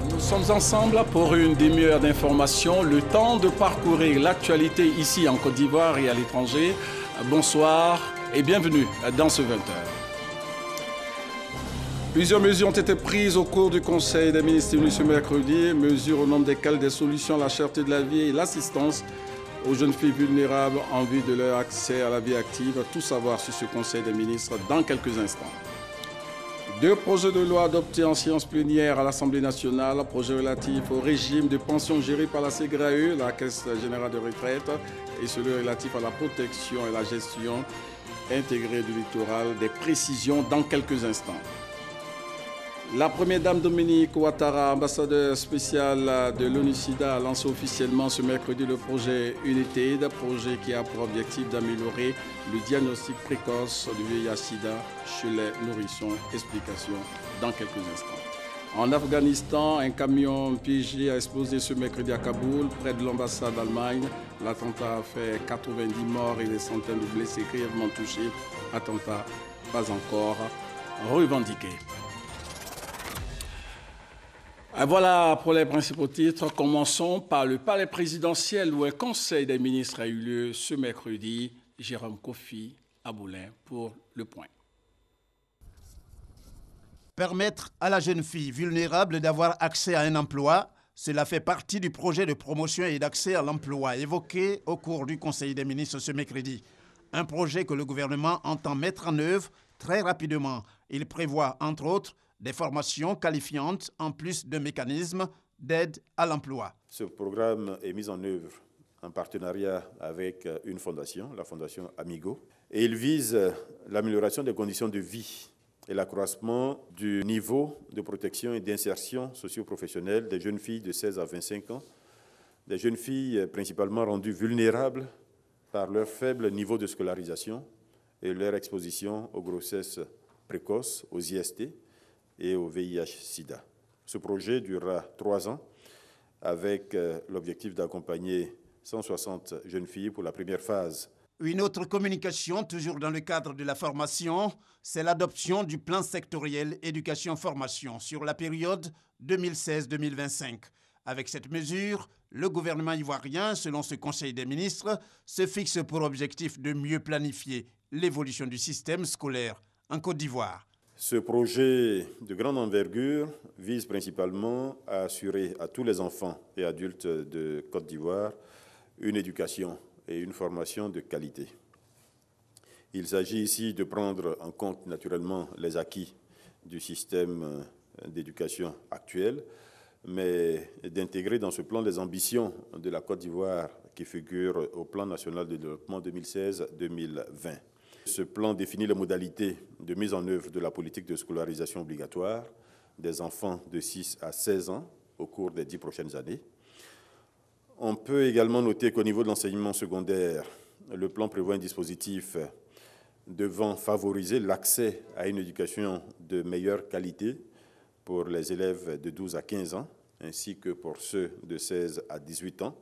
Nous sommes ensemble pour une demi-heure d'information, le temps de parcourir l'actualité ici en Côte d'Ivoire et à l'étranger. Bonsoir et bienvenue dans ce 20h. Plusieurs mesures ont été prises au cours du Conseil des ministres tenu ce mercredi, mesures au nombre desquelles des solutions à la cherté de la vie et l'assistance aux jeunes filles vulnérables en vue de leur accès à la vie active. Tout savoir sur ce Conseil des ministres dans quelques instants. 2 projets de loi adoptés en séance plénière à l'Assemblée nationale, projet relatif au régime de pension géré par la CGRAE, la Caisse générale de retraite, et celui relatif à la protection et la gestion intégrée du littoral. Des précisions dans quelques instants. La première dame Dominique Ouattara, ambassadeur spécial de l'ONU-SIDA, a lancé officiellement ce mercredi le projet UNITAID, projet qui a pour objectif d'améliorer le diagnostic précoce du VIH-SIDA chez les nourrissons. Explication dans quelques instants. En Afghanistan, un camion piégé a explosé ce mercredi à Kaboul, près de l'ambassade d'Allemagne. L'attentat a fait 90 morts et des centaines de blessés grièvement touchés. Attentat pas encore revendiqué. Voilà pour les principaux titres. Commençons par le palais présidentiel où un conseil des ministres a eu lieu ce mercredi. Jérôme Kofi Aboulin pour le point. Permettre à la jeune fille vulnérable d'avoir accès à un emploi, cela fait partie du projet de promotion et d'accès à l'emploi évoqué au cours du Conseil des ministres ce mercredi. Un projet que le gouvernement entend mettre en œuvre très rapidement. Il prévoit, entre autres, des formations qualifiantes en plus de mécanismes d'aide à l'emploi. Ce programme est mis en œuvre en partenariat avec une fondation, la fondation Amigo, et il vise l'amélioration des conditions de vie et l'accroissement du niveau de protection et d'insertion socio-professionnelle des jeunes filles de 16 à 25 ans, des jeunes filles principalement rendues vulnérables par leur faible niveau de scolarisation et leur exposition aux grossesses précoces, aux IST, et au VIH-Sida. Ce projet durera 3 ans avec l'objectif d'accompagner 160 jeunes filles pour la première phase. Une autre communication, toujours dans le cadre de la formation, c'est l'adoption du plan sectoriel éducation-formation sur la période 2016-2025. Avec cette mesure, le gouvernement ivoirien, selon ce Conseil des ministres, se fixe pour objectif de mieux planifier l'évolution du système scolaire en Côte d'Ivoire. Ce projet de grande envergure vise principalement à assurer à tous les enfants et adultes de Côte d'Ivoire une éducation et une formation de qualité. Il s'agit ici de prendre en compte naturellement les acquis du système d'éducation actuel, mais d'intégrer dans ce plan les ambitions de la Côte d'Ivoire qui figurent au plan national de développement 2016-2020. Ce plan définit les modalités de mise en œuvre de la politique de scolarisation obligatoire des enfants de 6 à 16 ans au cours des 10 prochaines années. On peut également noter qu'au niveau de l'enseignement secondaire, le plan prévoit un dispositif devant favoriser l'accès à une éducation de meilleure qualité pour les élèves de 12 à 15 ans, ainsi que pour ceux de 16 à 18 ans.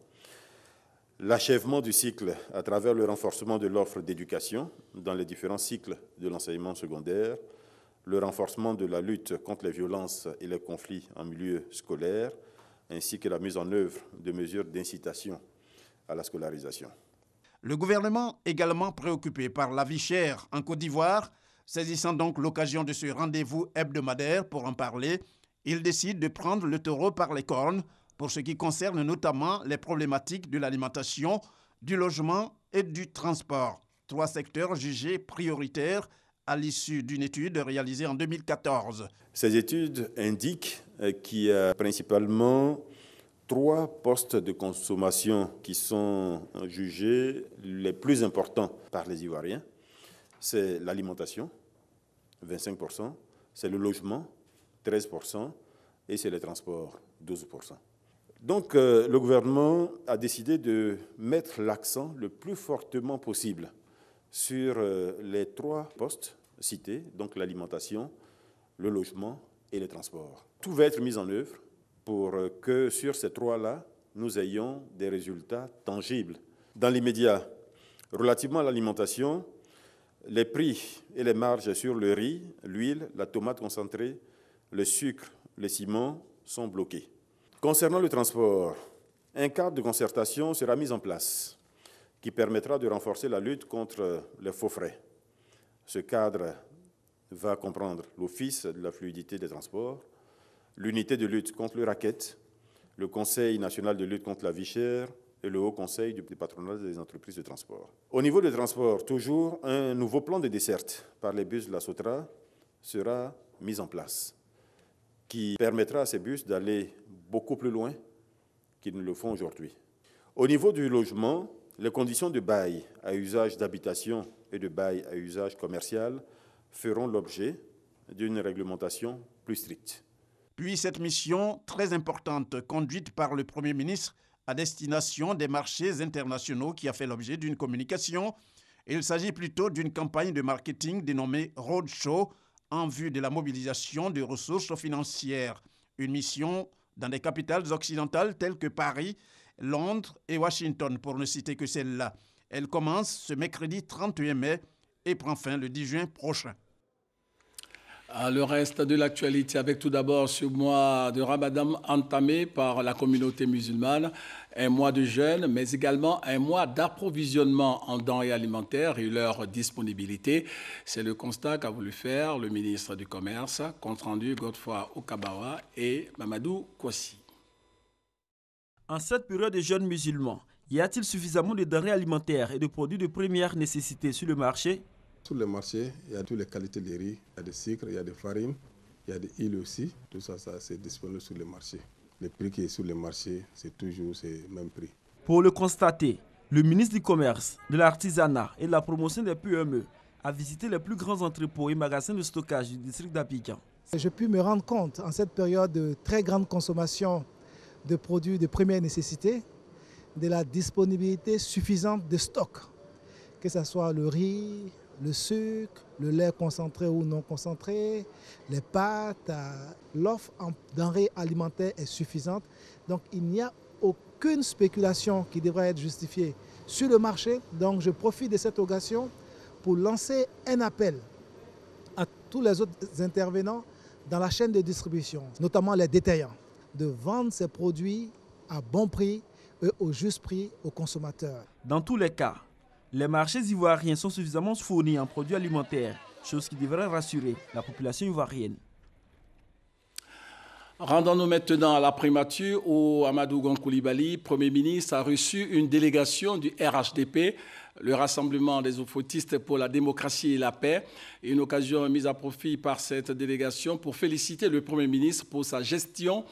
L'achèvement du cycle à travers le renforcement de l'offre d'éducation dans les différents cycles de l'enseignement secondaire, le renforcement de la lutte contre les violences et les conflits en milieu scolaire, ainsi que la mise en œuvre de mesures d'incitation à la scolarisation. Le gouvernement, également préoccupé par la vie chère en Côte d'Ivoire, saisissant donc l'occasion de ce rendez-vous hebdomadaire pour en parler, il décide de prendre le taureau par les cornes pour ce qui concerne notamment les problématiques de l'alimentation, du logement et du transport. 3 secteurs jugés prioritaires à l'issue d'une étude réalisée en 2014. Ces études indiquent qu'il y a principalement 3 postes de consommation qui sont jugés les plus importants par les Ivoiriens. C'est l'alimentation, 25%, c'est le logement, 13%, et c'est les transports, 12%. Donc, le gouvernement a décidé de mettre l'accent le plus fortement possible sur les 3 postes cités, donc l'alimentation, le logement et les transports. Tout va être mis en œuvre pour que sur ces trois-là, nous ayons des résultats tangibles. Dans l'immédiat, relativement à l'alimentation, les prix et les marges sur le riz, l'huile, la tomate concentrée, le sucre, le ciment sont bloqués. Concernant le transport, un cadre de concertation sera mis en place qui permettra de renforcer la lutte contre les faux frais. Ce cadre va comprendre l'Office de la fluidité des transports, l'unité de lutte contre le racket, le Conseil national de lutte contre la vie chère et le Haut Conseil du patronat des entreprises de transport. Au niveau des transports, toujours, un nouveau plan de desserte par les bus de la SOTRA sera mis en place, qui permettra à ces bus d'aller beaucoup plus loin qu'ils ne le font aujourd'hui. Au niveau du logement, les conditions de bail à usage d'habitation et de bail à usage commercial feront l'objet d'une réglementation plus stricte. Puis cette mission très importante conduite par le Premier ministre à destination des marchés internationaux qui a fait l'objet d'une communication. Il s'agit plutôt d'une campagne de marketing dénommée Roadshow en vue de la mobilisation de ressources financières. Une mission dans des capitales occidentales telles que Paris, Londres et Washington, pour ne citer que celle-là. Elle commence ce mercredi 31 mai et prend fin le 10 juin prochain. Le reste de l'actualité avec tout d'abord ce mois de Ramadan entamé par la communauté musulmane, un mois de jeûne, mais également un mois d'approvisionnement en denrées alimentaires et leur disponibilité. C'est le constat qu'a voulu faire le ministre du Commerce, compte rendu Godefroid Okabawa et Mamadou Kossi. En cette période de jeûne musulman, y a-t-il suffisamment de denrées alimentaires et de produits de première nécessité sur le marché? Sur le marché, il y a toutes les qualités de riz, il y a des sucres, il y a des farines, il y a des huiles aussi. Tout ça, c'est disponible sur le marché. Le prix qui est sur le marché, c'est toujours le même prix. Pour le constater, le ministre du Commerce, de l'Artisanat et de la promotion des PME a visité les plus grands entrepôts et magasins de stockage du district d'Abidjan. J'ai pu me rendre compte en cette période de très grande consommation de produits de première nécessité, de la disponibilité suffisante de stock, que ce soit le riz, le sucre, le lait concentré ou non concentré, les pâtes. L'offre en denrées alimentaires est suffisante. Donc il n'y a aucune spéculation qui devrait être justifiée sur le marché. Donc je profite de cette occasion pour lancer un appel à tous les autres intervenants dans la chaîne de distribution, notamment les détaillants, de vendre ces produits à bon prix et au juste prix aux consommateurs. Dans tous les cas, les marchés ivoiriens sont suffisamment fournis en produits alimentaires, chose qui devrait rassurer la population ivoirienne. Rendons-nous maintenant à la primature où Amadou Gon Coulibaly, Premier ministre, a reçu une délégation du RHDP, le Rassemblement des Ofotistes pour la démocratie et la paix. Une occasion mise à profit par cette délégation pour féliciter le Premier ministre pour sa gestion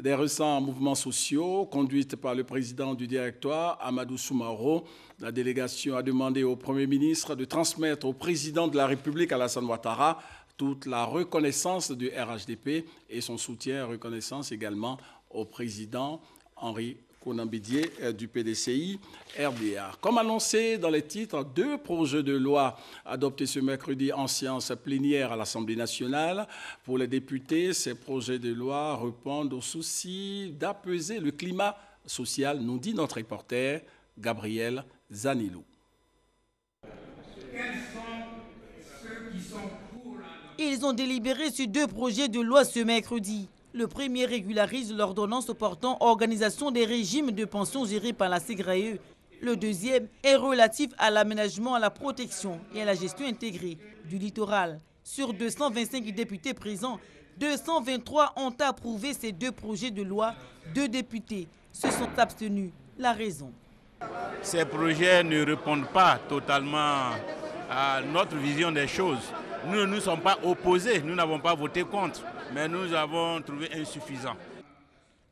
des récents mouvements sociaux conduite par le président du directoire, Amadou Soumaro. La délégation a demandé au Premier ministre de transmettre au président de la République, Alassane Ouattara, toute la reconnaissance du RHDP et son soutien, reconnaissance également au président Henri Konan Bédié du PDCI RDA. Comme annoncé dans les titres, 2 projets de loi adoptés ce mercredi en séance plénière à l'Assemblée nationale. Pour les députés, ces projets de loi répondent au souci d'apaiser le climat social, nous dit notre reporter Gabriel Zanilou. Ils ont délibéré sur 2 projets de loi ce mercredi. Le premier régularise l'ordonnance portant organisation des régimes de pension gérés par la SEGRAE. Le deuxième est relatif à l'aménagement, à la protection et à la gestion intégrée du littoral. Sur 225 députés présents, 223 ont approuvé ces 2 projets de loi. 2 députés se sont abstenus. La raison. Ces projets ne répondent pas totalement à notre vision des choses. Nous ne nous sommes pas opposés, nous n'avons pas voté contre, mais nous avons trouvé insuffisant.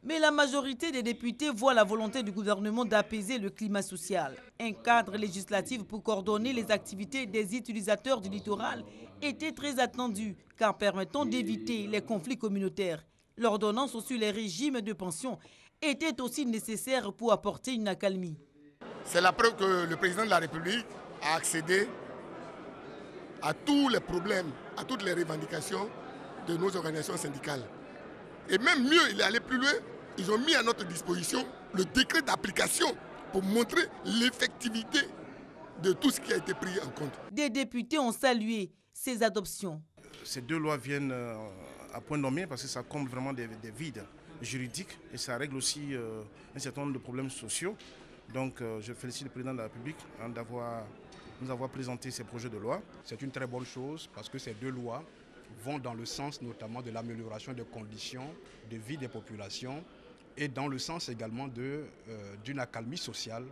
Mais la majorité des députés voit la volonté du gouvernement d'apaiser le climat social. Un cadre législatif pour coordonner les activités des utilisateurs du littoral était très attendu, car permettant d'éviter les conflits communautaires. L'ordonnance sur les régimes de pension était aussi nécessaire pour apporter une accalmie. C'est la preuve que le président de la République a accédé à tous les problèmes, à toutes les revendications de nos organisations syndicales. Et même mieux, il est allé plus loin. Ils ont mis à notre disposition le décret d'application pour montrer l'effectivité de tout ce qui a été pris en compte. Des députés ont salué ces adoptions. Ces deux lois viennent à point nommé parce que ça comble vraiment des vides juridiques et ça règle aussi un certain nombre de problèmes sociaux. Donc je félicite le président de la République nous avoir présenté ces projets de loi. C'est une très bonne chose parce que ces deux lois vont dans le sens notamment de l'amélioration des conditions de vie des populations et dans le sens également d'une accalmie sociale.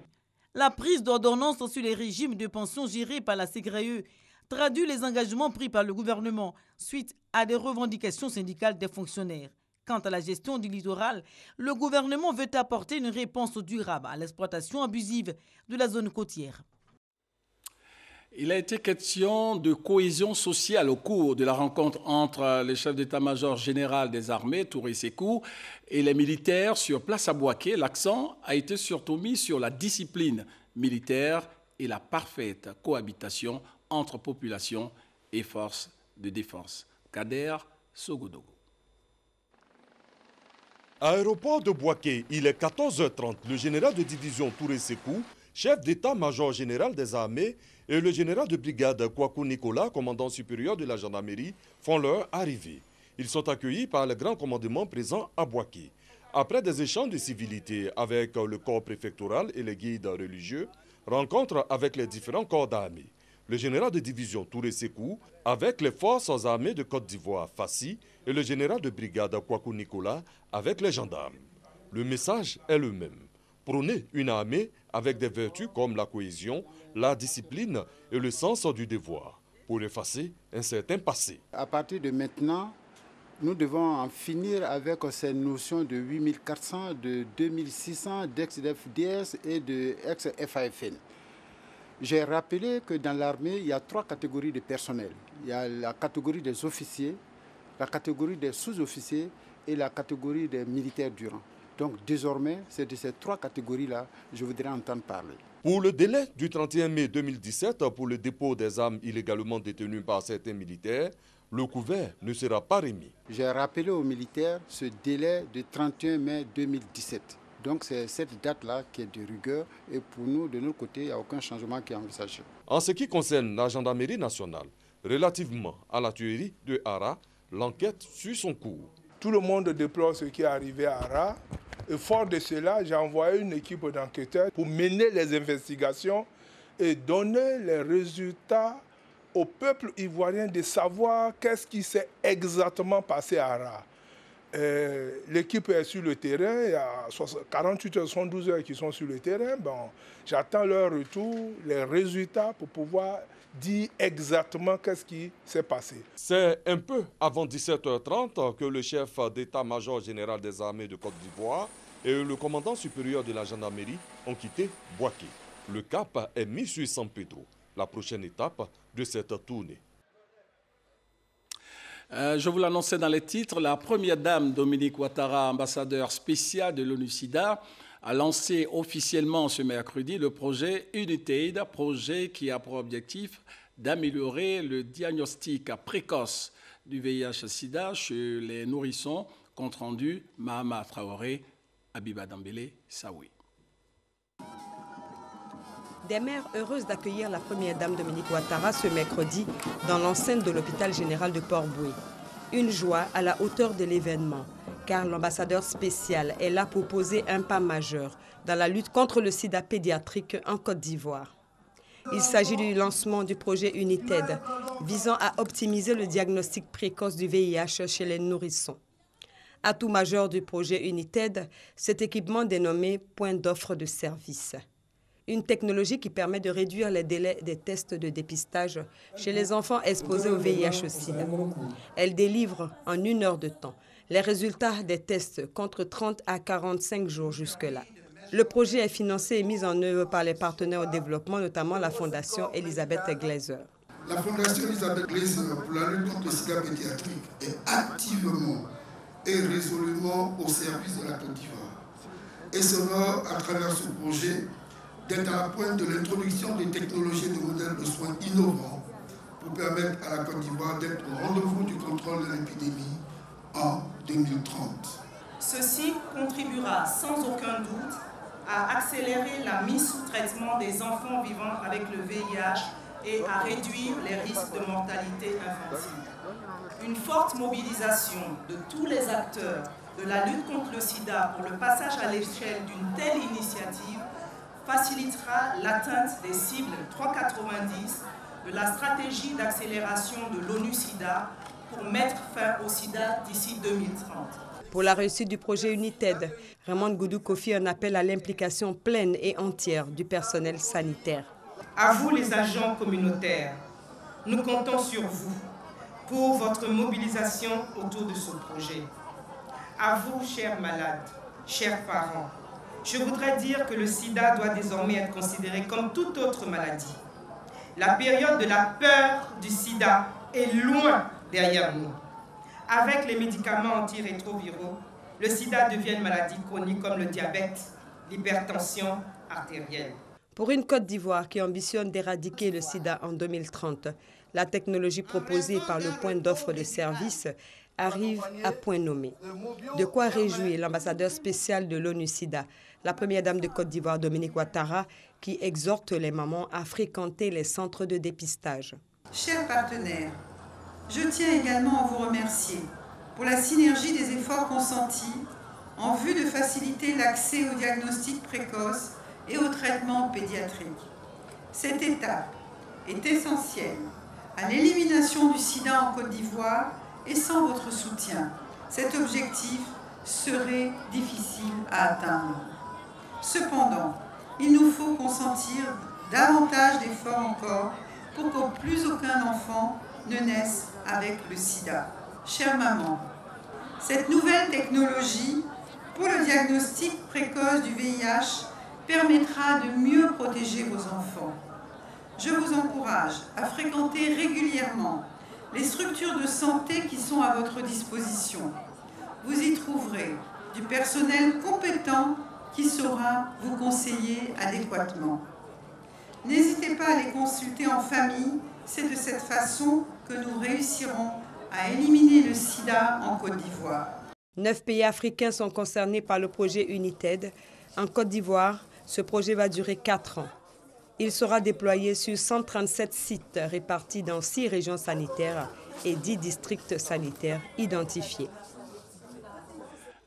La prise d'ordonnance sur les régimes de pension gérés par la SEGRAE traduit les engagements pris par le gouvernement suite à des revendications syndicales des fonctionnaires. Quant à la gestion du littoral, le gouvernement veut apporter une réponse durable à l'exploitation abusive de la zone côtière. Il a été question de cohésion sociale au cours de la rencontre entre le chef d'état-major général des armées, Touré Sékou, et les militaires sur place à Bouaké. L'accent a été surtout mis sur la discipline militaire et la parfaite cohabitation entre population et forces de défense. Kader Sogodogo. Aéroport de Bouaké, il est 14h30. Le général de division Touré Sékou, chef d'état-major général des armées, et le général de brigade Kwaku Nicolas, commandant supérieur de la gendarmerie, font leur arrivée. Ils sont accueillis par le grand commandement présent à Bouaké. Après des échanges de civilité avec le corps préfectoral et les guides religieux, rencontre avec les différents corps d'armée. Le général de division Touré Sékou, avec les forces armées de Côte d'Ivoire, Fassi, et le général de brigade Kwaku Nicolas, avec les gendarmes. Le message est le même. Prôner une armée avec des vertus comme la cohésion, la discipline et le sens du devoir, pour effacer un certain passé. À partir de maintenant, nous devons en finir avec ces notions de 8400, de 2600, d'ex-FDS et de ex-FAFN. J'ai rappelé que dans l'armée, il y a 3 catégories de personnel. Il y a la catégorie des officiers, la catégorie des sous-officiers et la catégorie des militaires du rang. Donc désormais, c'est de ces 3 catégories-là que je voudrais entendre parler. Pour le délai du 31 mai 2017, pour le dépôt des armes illégalement détenues par certains militaires, le couvert ne sera pas remis. J'ai rappelé aux militaires ce délai du 31 mai 2017. Donc c'est cette date-là qui est de rigueur et pour nous, de notre côté, il n'y a aucun changement qui est envisagé. En ce qui concerne la gendarmerie nationale, relativement à la tuerie de Hara, l'enquête suit son cours. Tout le monde déplore ce qui est arrivé à Hara. Et fort de cela, j'ai envoyé une équipe d'enquêteurs pour mener les investigations et donner les résultats au peuple ivoirien de savoir qu'est-ce qui s'est exactement passé à Hara. L'équipe est sur le terrain, il y a 48 heures, 72 heures qui sont sur le terrain. Bon, j'attends leur retour, les résultats pour pouvoir dire exactement qu'est-ce qui s'est passé. C'est un peu avant 17h30 que le chef d'état-major général des armées de Côte d'Ivoire et le commandant supérieur de la gendarmerie ont quitté Bouaké. Le cap est mis sur San Pedro, la prochaine étape de cette tournée. Je vous l'annonçais dans les titres, la première dame Dominique Ouattara, ambassadeur spécial de l'ONU-SIDA, a lancé officiellement ce mercredi le projet UNITAID, projet qui a pour objectif d'améliorer le diagnostic précoce du VIH-Sida chez les nourrissons, compte rendu Mahama Traoré, Abiba Dambélé, Saoui. Des mères heureuses d'accueillir la première dame Dominique Ouattara ce mercredi dans l'enceinte de l'hôpital général de Port-Boué. Une joie à la hauteur de l'événement, car l'ambassadeur spécial est là pour poser un pas majeur dans la lutte contre le sida pédiatrique en Côte d'Ivoire. Il s'agit du lancement du projet UNITAID, visant à optimiser le diagnostic précoce du VIH chez les nourrissons. Atout majeur du projet UNITAID, cet équipement dénommé point d'offre de service. Une technologie qui permet de réduire les délais des tests de dépistage chez les enfants exposés au VIH-Sida. Elle délivre en 1 heure de temps les résultats des tests contre 30 à 45 jours jusque-là. Le projet est financé et mis en œuvre par les partenaires au développement, notamment la Fondation Elisabeth Glaser. La Fondation Elisabeth Glaser pour la lutte contre le sida pédiatrique est activement et résolument au service de la Côte d'Ivoire. Et cela, à travers ce projet, d'être à la pointe de l'introduction des technologies et de modèles de soins innovants pour permettre à la Côte d'Ivoire d'être au rendez-vous du contrôle de l'épidémie en 2030. Ceci contribuera sans aucun doute à accélérer la mise sous traitement des enfants vivant avec le VIH et à réduire les risques de mortalité infantile. Une forte mobilisation de tous les acteurs de la lutte contre le sida pour le passage à l'échelle d'une telle initiative facilitera l'atteinte des cibles 390 de la stratégie d'accélération de l'ONU-SIDA pour mettre fin au sida d'ici 2030. Pour la réussite du projet United, Raymond Goudou Kofi en appelle à l'implication pleine et entière du personnel sanitaire. À vous les agents communautaires, nous comptons sur vous pour votre mobilisation autour de ce projet. À vous, chers malades, chers parents, je voudrais dire que le sida doit désormais être considéré comme toute autre maladie. La période de la peur du sida est loin derrière nous. Avec les médicaments antirétroviraux, le sida devient une maladie chronique comme le diabète, l'hypertension artérielle. Pour une Côte d'Ivoire qui ambitionne d'éradiquer le sida en 2030, la technologie proposée par le point d'offre de services arrive à point nommé. De quoi réjouir l'ambassadeur spécial de l'ONU-SIDA, la première dame de Côte d'Ivoire, Dominique Ouattara, qui exhorte les mamans à fréquenter les centres de dépistage. Chers partenaires, je tiens également à vous remercier pour la synergie des efforts consentis en vue de faciliter l'accès au diagnostic précoce et au traitement pédiatrique. Cette étape est essentielle à l'élimination du sida en Côte d'Ivoire et sans votre soutien, cet objectif serait difficile à atteindre. Cependant, il nous faut consentir davantage d'efforts encore pour que plus aucun enfant ne naisse avec le sida. Chère maman, cette nouvelle technologie pour le diagnostic précoce du VIH permettra de mieux protéger vos enfants. Je vous encourage à fréquenter régulièrement les structures de santé qui sont à votre disposition. Vous y trouverez du personnel compétent qui saura vous conseiller adéquatement. N'hésitez pas à les consulter en famille, c'est de cette façon que nous réussirons à éliminer le sida en Côte d'Ivoire. 9 pays africains sont concernés par le projet United. En Côte d'Ivoire, ce projet va durer 4 ans. Il sera déployé sur 137 sites répartis dans 6 régions sanitaires et 10 districts sanitaires identifiés.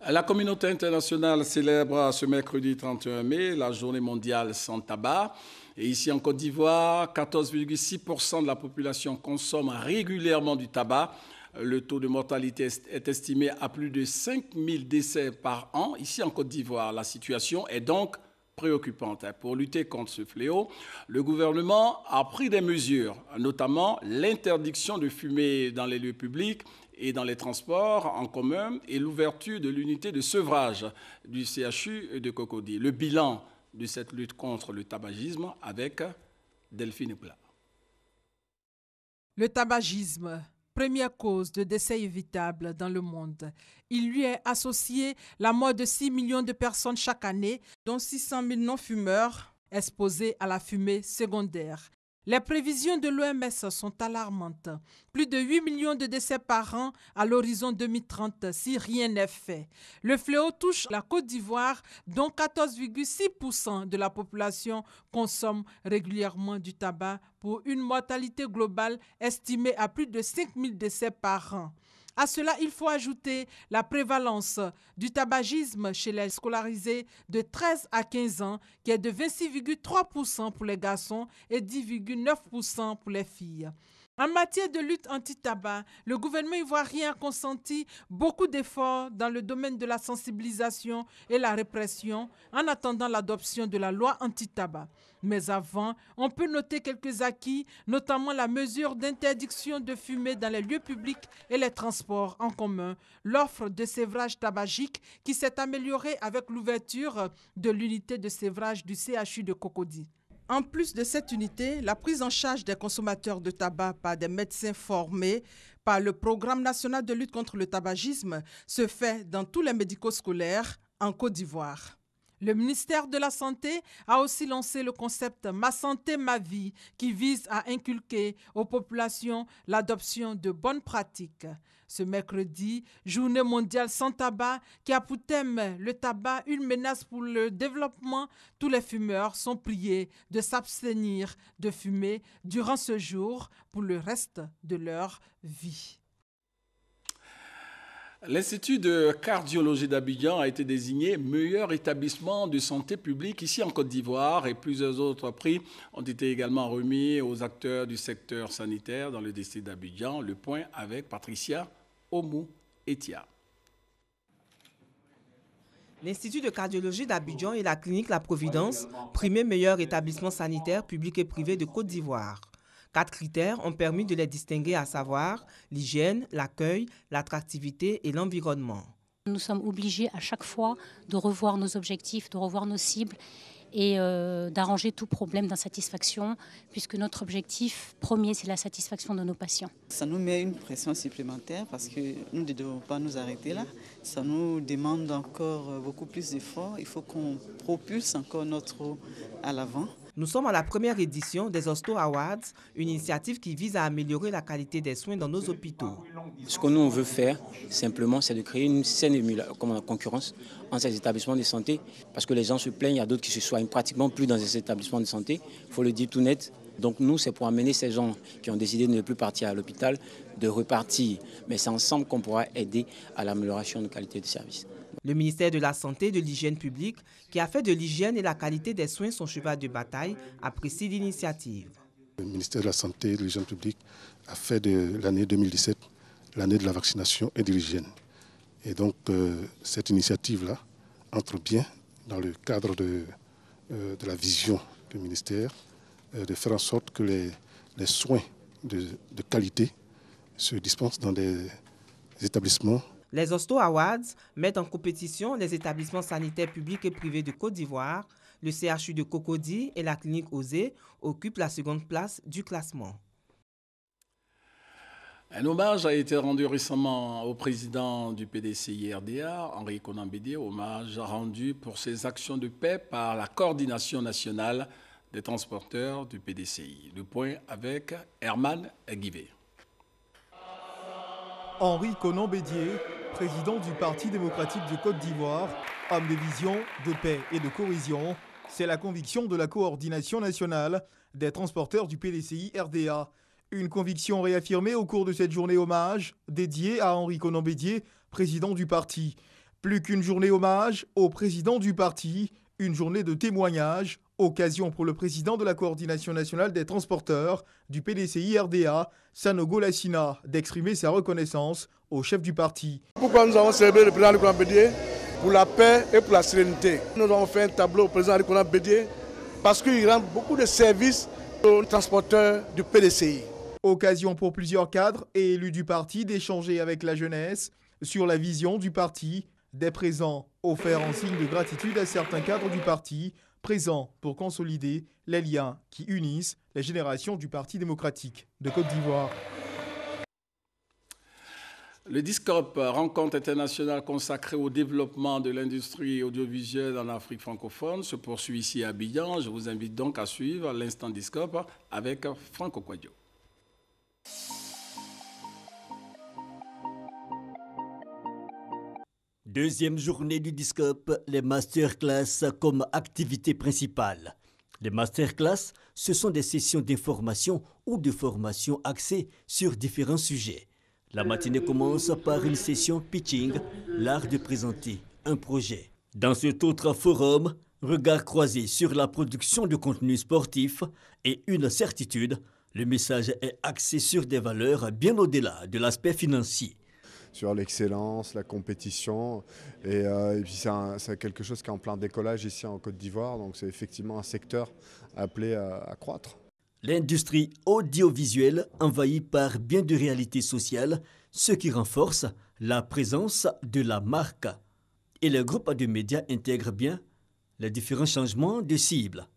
La communauté internationale célèbre ce mercredi 31 mai la journée mondiale sans tabac. Et ici en Côte d'Ivoire, 14,6% de la population consomme régulièrement du tabac. Le taux de mortalité est estimé à plus de 5000 décès par an. Ici en Côte d'Ivoire, la situation est donc préoccupante. Pour lutter contre ce fléau, le gouvernement a pris des mesures, notamment l'interdiction de fumer dans les lieux publics et dans les transports en commun et l'ouverture de l'unité de sevrage du CHU de Cocody. Le bilan de cette lutte contre le tabagisme avec Delphine Plat. Le tabagisme, première cause de décès évitable dans le monde. Il lui est associé la mort de 6 millions de personnes chaque année, dont 600 000 non-fumeurs exposés à la fumée secondaire. Les prévisions de l'OMS sont alarmantes. Plus de 8 millions de décès par an à l'horizon 2030 si rien n'est fait. Le fléau touche la Côte d'Ivoire, dont 14,6% de la population consomme régulièrement du tabac pour une mortalité globale estimée à plus de 5 000 décès par an. À cela, il faut ajouter la prévalence du tabagisme chez les scolarisés de 13 à 15 ans, qui est de 26,3% pour les garçons et 10,9% pour les filles. En matière de lutte anti-tabac, le gouvernement ivoirien a consenti beaucoup d'efforts dans le domaine de la sensibilisation et la répression en attendant l'adoption de la loi anti-tabac. Mais avant, on peut noter quelques acquis, notamment la mesure d'interdiction de fumer dans les lieux publics et les transports en commun, l'offre de sévrage tabagique qui s'est améliorée avec l'ouverture de l'unité de sévrage du CHU de Cocody. En plus de cette unité, la prise en charge des consommateurs de tabac par des médecins formés par le Programme national de lutte contre le tabagisme se fait dans tous les médicaux scolaires en Côte d'Ivoire. Le ministère de la Santé a aussi lancé le concept « Ma santé, ma vie » qui vise à inculquer aux populations l'adoption de bonnes pratiques. Ce mercredi, Journée mondiale sans tabac qui a pour thème le tabac, une menace pour le développement, tous les fumeurs sont priés de s'abstenir de fumer durant ce jour pour le reste de leur vie. L'Institut de cardiologie d'Abidjan a été désigné meilleur établissement de santé publique ici en Côte d'Ivoire et plusieurs autres prix ont été également remis aux acteurs du secteur sanitaire dans le district d'Abidjan. Le point avec Patricia Omou-Etia. L'Institut de cardiologie d'Abidjan et la clinique La Providence, primé meilleur établissement sanitaire public et privé de Côte d'Ivoire. 4 critères ont permis de les distinguer, à savoir l'hygiène, l'accueil, l'attractivité et l'environnement. Nous sommes obligés à chaque fois de revoir nos objectifs, de revoir nos cibles et d'arranger tout problème d'insatisfaction, puisque notre objectif premier, c'est la satisfaction de nos patients. Ça nous met une pression supplémentaire parce que nous ne devons pas nous arrêter là. Ça nous demande encore beaucoup plus d'efforts. Il faut qu'on propulse encore notre eau à l'avant. Nous sommes à la première édition des Hosto Awards, une initiative qui vise à améliorer la qualité des soins dans nos hôpitaux. Ce que nous on veut faire, simplement, c'est de créer une saine concurrence entre ces établissements de santé, parce que les gens se plaignent, il y a d'autres qui se soignent pratiquement plus dans ces établissements de santé. Il faut le dire tout net. Donc nous, c'est pour amener ces gens qui ont décidé de ne plus partir à l'hôpital, de repartir. Mais c'est ensemble qu'on pourra aider à l'amélioration de la qualité de service. Le ministère de la Santé et de l'Hygiène publique, qui a fait de l'hygiène et la qualité des soins son cheval de bataille, apprécie l'initiative. Le ministère de la Santé et de l'Hygiène publique a fait de l'année 2017 l'année de la vaccination et de l'hygiène. Et donc cette initiative-là entre bien dans le cadre de la vision du ministère, de faire en sorte que les soins de qualité se dispensent dans des établissements. Les Hosto Awards mettent en compétition les établissements sanitaires publics et privés de Côte d'Ivoire. Le CHU de Cocody et la clinique Osé occupent la seconde place du classement. Un hommage a été rendu récemment au président du PDCI-RDA, Henri Konan Bédié, hommage rendu pour ses actions de paix par la coordination nationale des transporteurs du PDCI. Le point avec Herman Guivet. Henri Konan Bédié, président du Parti démocratique de Côte d'Ivoire, homme de vision, de paix et de cohésion, c'est la conviction de la coordination nationale des transporteurs du PDCI-RDA. Une conviction réaffirmée au cours de cette journée hommage dédiée à Henri Konan Bédié, président du parti. Plus qu'une journée hommage au président du parti, une journée de témoignage, occasion pour le président de la coordination nationale des transporteurs du PDCI-RDA, Sanogo Lassina, d'exprimer sa reconnaissance au chef du parti. Pourquoi nous avons célébré le président Konan Bédié? Pour la paix et pour la sérénité. Nous avons fait un tableau au président Konan Bédié parce qu'il rend beaucoup de services aux transporteurs du PDCI. Occasion pour plusieurs cadres et élus du parti d'échanger avec la jeunesse sur la vision du parti, des présents offerts en signe de gratitude à certains cadres du parti, présents pour consolider les liens qui unissent les générations du Parti démocratique de Côte d'Ivoire. Le DISCOP, rencontre internationale consacrée au développement de l'industrie audiovisuelle en Afrique francophone, se poursuit ici à Abidjan. Je vous invite donc à suivre l'instant DISCOP avec Franco Quadio. Deuxième journée du DISCOP, les masterclass comme activité principale. Les masterclass, ce sont des sessions d'information ou de formation axées sur différents sujets. La matinée commence par une session pitching, l'art de présenter un projet. Dans cet autre forum, regard croisé sur la production de contenu sportif et une certitude, le message est axé sur des valeurs bien au-delà de l'aspect financier. Sur l'excellence, la compétition, et puis c'est quelque chose qui est en plein décollage ici en Côte d'Ivoire, donc c'est effectivement un secteur appelé à croître. L'industrie audiovisuelle envahie par bien de réalités sociales, ce qui renforce la présence de la marque. Et le groupe de médias intègre bien les différents changements de cible.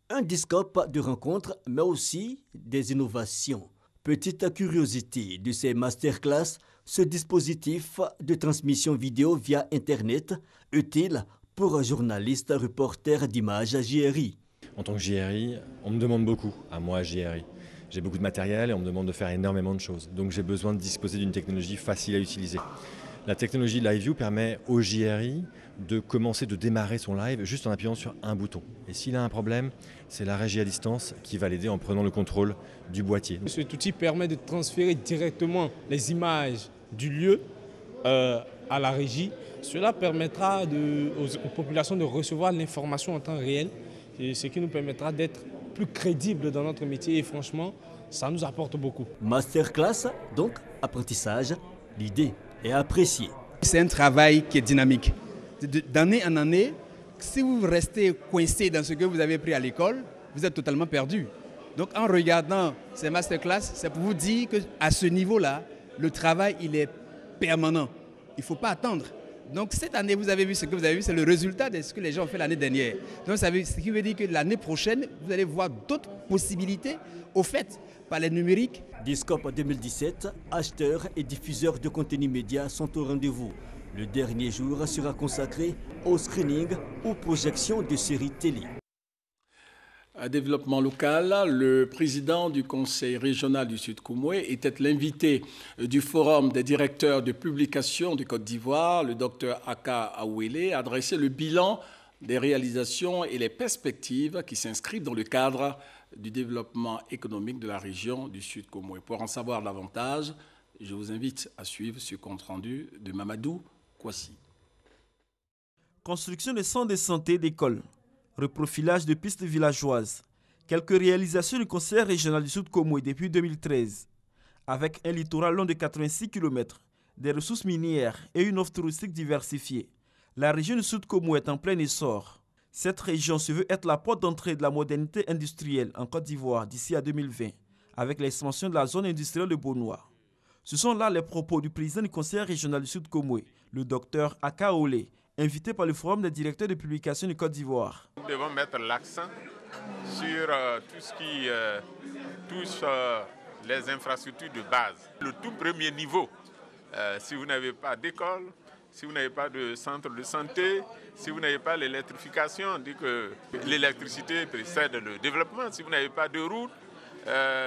Un DISCOP de rencontres, mais aussi des innovations. Petite curiosité de ces masterclass, ce dispositif de transmission vidéo via Internet, utile Pour un journaliste, reporter d'images à JRI. En tant que JRI, on me demande beaucoup, à moi JRI. J'ai beaucoup de matériel et on me demande de faire énormément de choses. Donc j'ai besoin de disposer d'une technologie facile à utiliser. La technologie LiveView permet au JRI de commencer, de démarrer son live juste en appuyant sur un bouton. Et s'il a un problème, c'est la régie à distance qui va l'aider en prenant le contrôle du boîtier. Cet outil permet de transférer directement les images du lieu à la régie. Cela permettra aux populations de recevoir l'information en temps réel, ce qui nous permettra d'être plus crédibles dans notre métier et franchement, ça nous apporte beaucoup. Masterclass, donc apprentissage, l'idée est appréciée. C'est un travail qui est dynamique. D'année en année, si vous restez coincé dans ce que vous avez pris à l'école, vous êtes totalement perdu. Donc en regardant ces masterclass, c'est pour vous dire qu'à ce niveau-là, le travail il est permanent. Il ne faut pas attendre. Donc cette année, vous avez vu ce que vous avez vu, c'est le résultat de ce que les gens ont fait l'année dernière. Donc ce qui veut dire que l'année prochaine, vous allez voir d'autres possibilités offertes par les numériques. Discope 2017, acheteurs et diffuseurs de contenu média sont au rendez-vous. Le dernier jour sera consacré au screening ou projection de séries télé. À développement local, le président du conseil régional du Sud Koumoué était l'invité du forum des directeurs de publication du Côte d'Ivoire. Le docteur Aka Awele a dressé le bilan des réalisations et les perspectives qui s'inscrivent dans le cadre du développement économique de la région du Sud Koumoué. Pour en savoir davantage, je vous invite à suivre ce compte-rendu de Mamadou Kouassi. Construction de centres de santé d'écoles. Reprofilage de pistes villageoises. Quelques réalisations du conseil régional du Sud Koumoué depuis 2013. Avec un littoral long de 86 km, des ressources minières et une offre touristique diversifiée, la région du Sud Koumoué est en plein essor. Cette région se veut être la porte d'entrée de la modernité industrielle en Côte d'Ivoire d'ici à 2020, avec l'expansion de la zone industrielle de Bonois. Ce sont là les propos du président du conseil régional du Sud Koumoué, le docteur Aka Awele, invité par le Forum des directeurs de publication du Côte d'Ivoire. Nous devons mettre l'accent sur tout ce qui touche les infrastructures de base. Le tout premier niveau, si vous n'avez pas d'école, si vous n'avez pas de centre de santé, si vous n'avez pas l'électrification, on dit que l'électricité précède le développement. Si vous n'avez pas de route,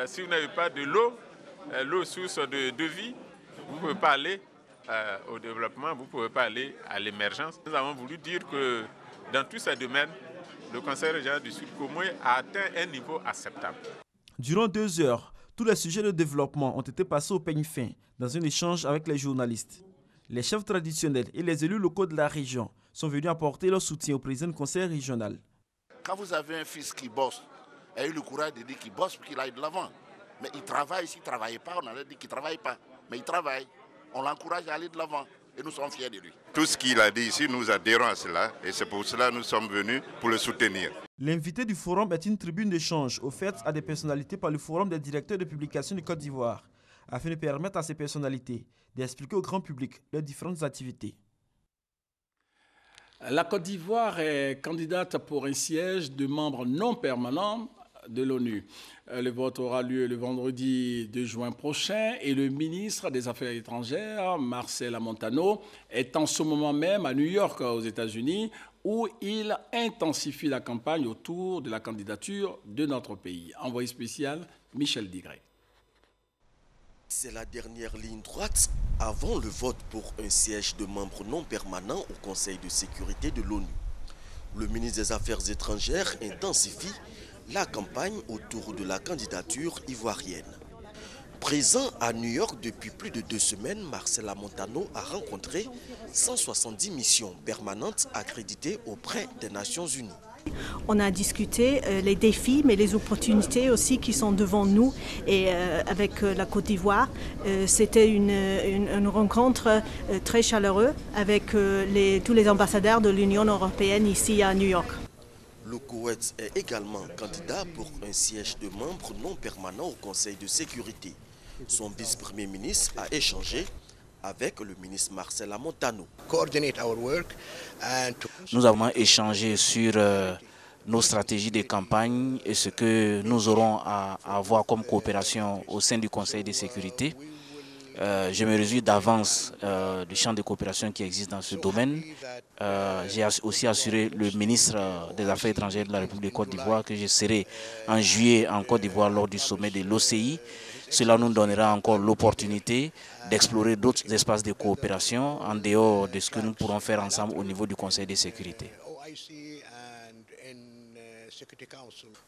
si vous n'avez pas de l'eau, l'eau source de vie, vous ne pouvez pas aller au développement, vous ne pouvez pas aller à l'émergence. Nous avons voulu dire que dans tous ces domaines, le conseil régional du Sud Koumoué a atteint un niveau acceptable. Durant 2 heures, tous les sujets de développement ont été passés au peigne fin dans un échange avec les journalistes. Les chefs traditionnels et les élus locaux de la région sont venus apporter leur soutien au président du conseil régional. Quand vous avez un fils qui bosse, il a eu le courage de dire qu'il bosse pour qu'il aille de l'avant. Mais il travaille, s'il ne travaille pas, on allait dire qu'il ne travaille pas. Mais il travaille. On l'encourage à aller de l'avant et nous sommes fiers de lui. Tout ce qu'il a dit ici, nous adhérons à cela et c'est pour cela que nous sommes venus pour le soutenir. L'invité du forum est une tribune d'échange offerte à des personnalités par le Forum des directeurs de publication du Côte d'Ivoire, afin de permettre à ces personnalités d'expliquer au grand public leurs différentes activités. La Côte d'Ivoire est candidate pour un siège de membre non permanent de l'ONU. Le vote aura lieu le vendredi 2 juin prochain et le ministre des Affaires étrangères, Marcel Montano, est en ce moment même à New York, aux États-Unis, où il intensifie la campagne autour de la candidature de notre pays. Envoyé spécial, Michel Digré. C'est la dernière ligne droite avant le vote pour un siège de membre non permanent au Conseil de sécurité de l'ONU. Le ministre des Affaires étrangères intensifie la campagne autour de la candidature ivoirienne. Présent à New York depuis plus de 2 semaines, Marcel Montano a rencontré 170 missions permanentes accréditées auprès des Nations Unies. On a discuté les défis, mais les opportunités aussi qui sont devant nous et avec la Côte d'Ivoire. C'était une rencontre très chaleureuse avec tous les ambassadeurs de l'Union européenne ici à New York. Le Koweït est également candidat pour un siège de membre non permanent au Conseil de sécurité. Son vice-premier ministre a échangé avec le ministre Marcel Montano. Nous avons échangé sur nos stratégies de campagne et ce que nous aurons à avoir comme coopération au sein du Conseil de sécurité. Je me réjouis d'avance du champ de coopération qui existe dans ce domaine. J'ai aussi assuré le ministre des Affaires étrangères de la République de Côte d'Ivoire que je serai en juillet en Côte d'Ivoire lors du sommet de l'OCI. Cela nous donnera encore l'opportunité d'explorer d'autres espaces de coopération en dehors de ce que nous pourrons faire ensemble au niveau du Conseil de sécurité.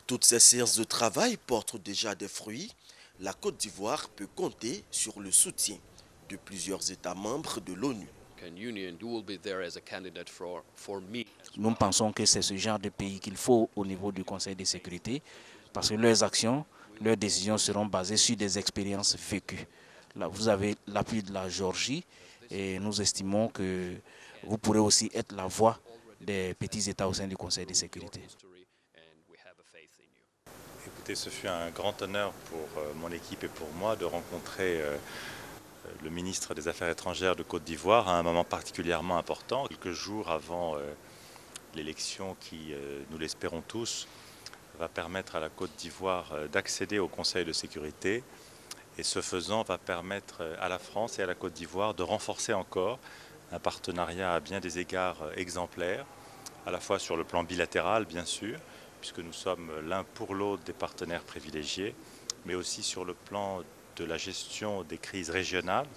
Toutes ces séances de travail portent déjà des fruits. La Côte d'Ivoire peut compter sur le soutien de plusieurs États membres de l'ONU. Nous pensons que c'est ce genre de pays qu'il faut au niveau du Conseil de sécurité parce que leurs actions, leurs décisions seront basées sur des expériences vécues. Là, vous avez l'appui de la Géorgie et nous estimons que vous pourrez aussi être la voix des petits États au sein du Conseil de sécurité. Écoutez, ce fut un grand honneur pour mon équipe et pour moi de rencontrer le ministre des Affaires étrangères de Côte d'Ivoire à un moment particulièrement important, quelques jours avant l'élection qui, nous l'espérons tous, va permettre à la Côte d'Ivoire d'accéder au Conseil de sécurité et ce faisant va permettre à la France et à la Côte d'Ivoire de renforcer encore un partenariat à bien des égards exemplaires, à la fois sur le plan bilatéral bien sûr, puisque nous sommes l'un pour l'autre des partenaires privilégiés, mais aussi sur le plan de la gestion des crises régionales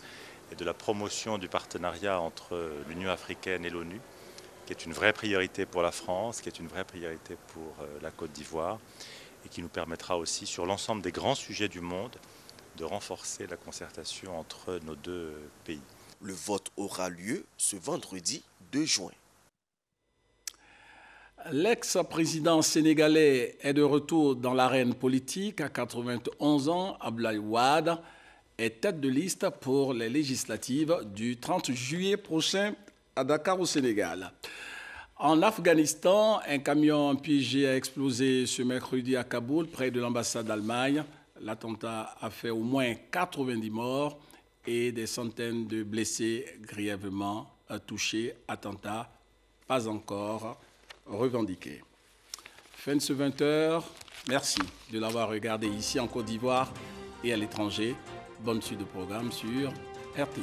et de la promotion du partenariat entre l'Union africaine et l'ONU, qui est une vraie priorité pour la France, qui est une vraie priorité pour la Côte d'Ivoire, et qui nous permettra aussi, sur l'ensemble des grands sujets du monde, de renforcer la concertation entre nos deux pays. Le vote aura lieu ce vendredi 2 juin. L'ex-président sénégalais est de retour dans l'arène politique à 91 ans. Abdoulaye Wade est tête de liste pour les législatives du 30 juillet prochain à Dakar au Sénégal. En Afghanistan, un camion piégé a explosé ce mercredi à Kaboul, près de l'ambassade d'Allemagne. L'attentat a fait au moins 90 morts et des centaines de blessés grièvement touchés. Attentat pas encore revendiqué. Fin de ce 20h. Merci de l'avoir regardé ici en Côte d'Ivoire et à l'étranger. Bonne suite de programme sur RTI.